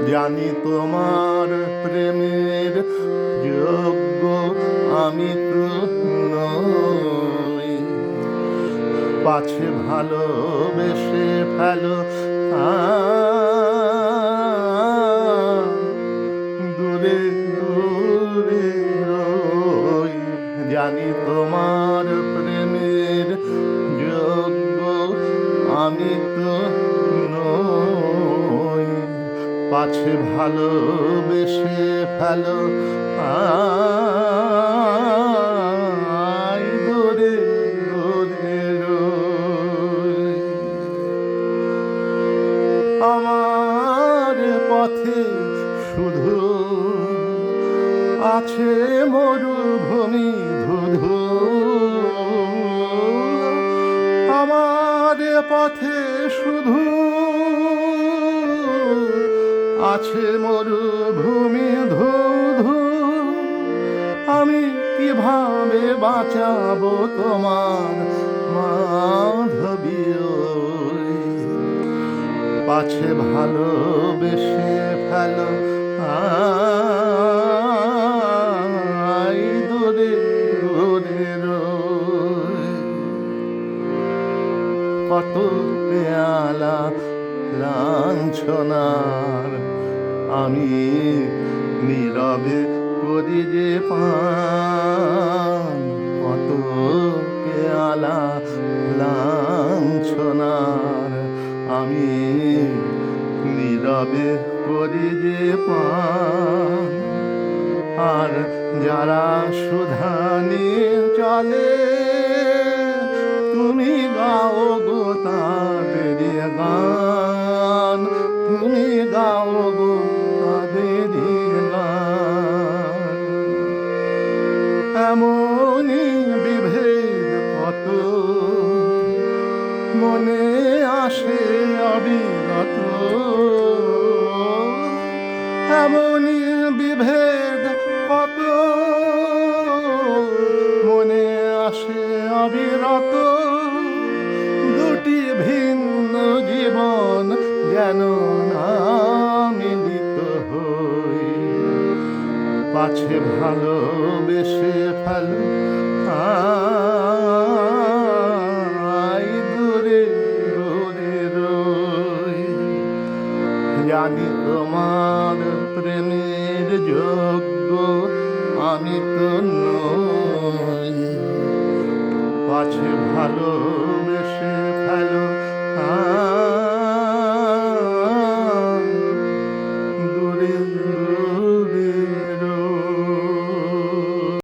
জানি তোমার প্রেমের যোগ্য আমি তো নই, পাছে ভালোবেসে ফেলো দূরে দূরে রই। জানি তোমার প্রেমের যোগ্য আমি তো নই, পাছে ভালোবেসে ফেলো দূরে দূরে রই। আমার পথে শুধু আছে মরুভূমি ধুধু, আমার পথে শুধু আছে মরুভূমি ধুধু। আমি কিভাবে বাঁচাবো তোমার মাধবী, পাছে ভালোবেসে ফেলো দূরে দূরে রই। কত পেয়ালা লাঞ্ছনার আমি নীরবে করি যে পান, কত পেয়ালা লাঞ্ছনার আমি নীরবে করি যে পান। আর যারা সুধা নিয়ে চলে তুমি গাও গো তাদের গান, তুমি গাও গো তাদের গান। এমনই বিভেদ কত মনে আসে অবিরত, এমনই বিভেদ কত মনে আসে অবিরত। দুটি ভিন্ন জীবন যেন না মিলিত হই, পাছে ভালোবেসে ফেলো দূরে দূরে রই। জানি তোমার প্রেমের যোগ্য আমি তো নই, পাছে ভালোবেসে